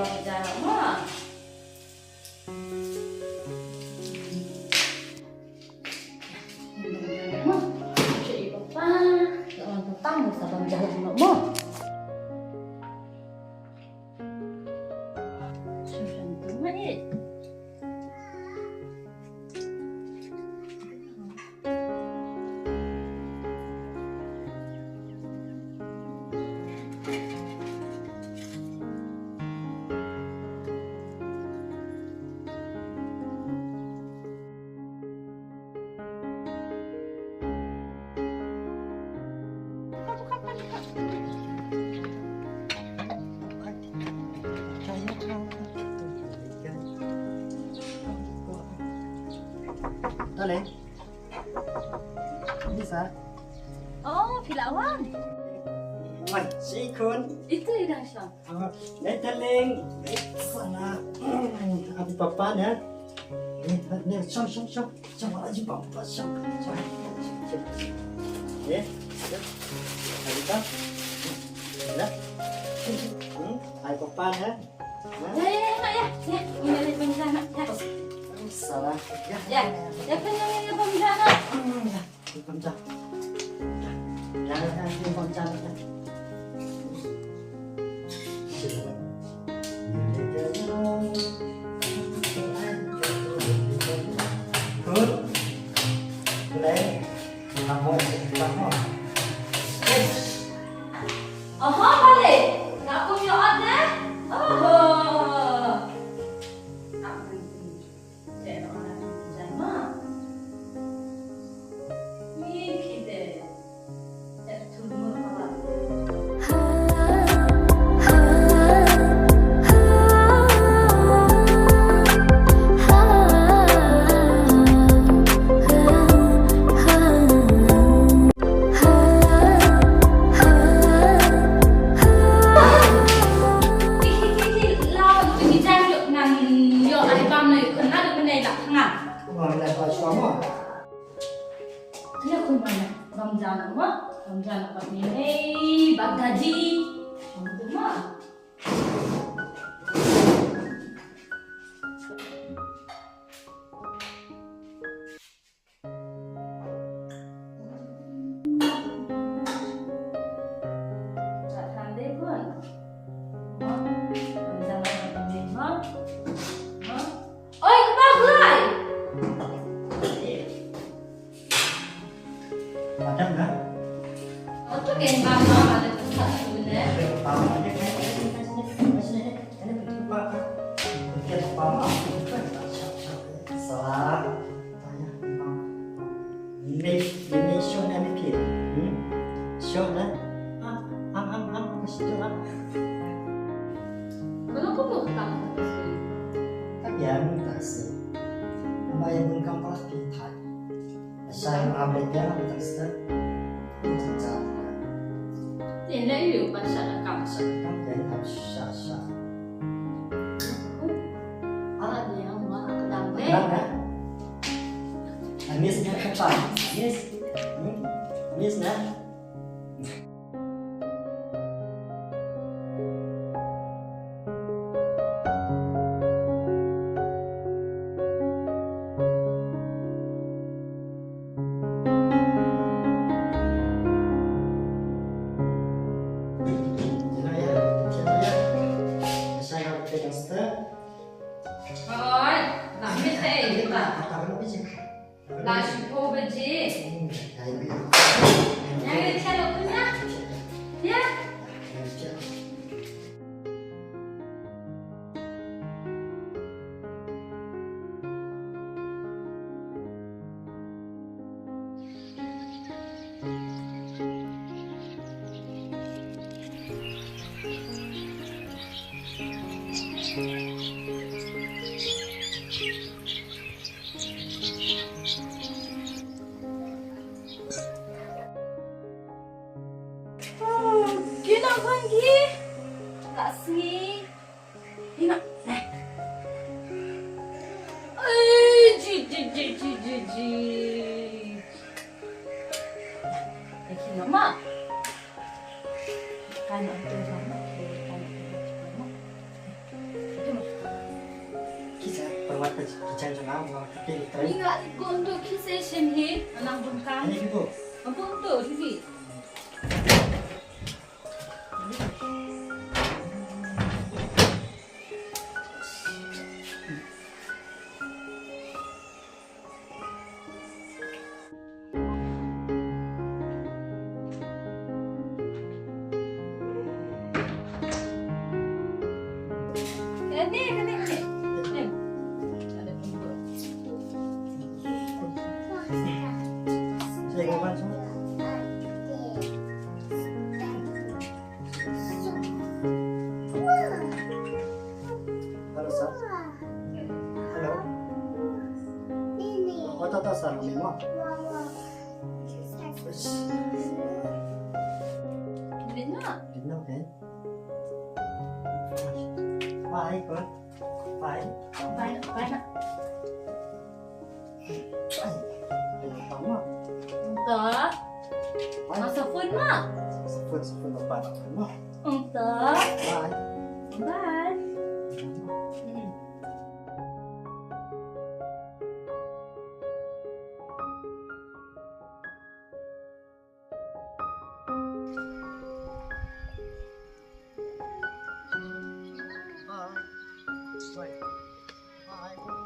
bang jarak mah. Jadi papa, jangan petang bisa bang jarak mak mo. Sudah tunggu ni. Tolong. Bisa. Oh, Pilawan. Wah, si Kun. Itu dah Syam. Tolong. Sana. Abi papa ya. Ni, syam. Aja papa syam. Ya. Abi papa. Ya. Hai papa ya. Ya. Ini bang jarak. Ya. Salah. Ya kenyang ya bang jarak. Ya. Pemcah. Jangan pemcah. Good. Play. Kamu. Oh, balik. Tak punya ada. Oh. Saya nak nak sama. Ni kita. Tak tunggu apa. Ramzan apa ni? Baghdadi. Itu mah. Ramzan pun. Ramzan apa ni? Oi, kebagai. Ada enggak? 어떻게 마마를 사주네? Salah. Ini show ni mikir. Show na. Kasih lah. Kenapa mau tahu sih? Tak yang tak sih. Bayar bungkam pas pitai. Saya ambil dia ambil tak. Tiền lễ hiểu bản sắc là cảm xúc. Cảm thấy thật xa. Ở đây ông nói là đam mê. Miss nya apa? Miss na. Rồi, làm biết thế chứ mà. Là sự cô bên chị. Nhà người theo được cứ nhá. Nhá. Gini, tak sih. Ini, ji. Lagi lama. Kan ada lama. buat kerjaan senang, buat kerja kita. Ini nggak untuk kisah sini, anak bungkam. Ini gitu. Apa untuk sini? Ini. Ada pembuat. Saya kawan semua. Halo Sar. Halo. Oh tahu Sar, memang. Dengar. Benar kan? Baik kan? Baik. Banyak. Baik. Tahu mah? Untuk. Masa pun mak. Sepuluh lepas. Mah. Untuk. Baik. Bye. Bye. Bye. Bye.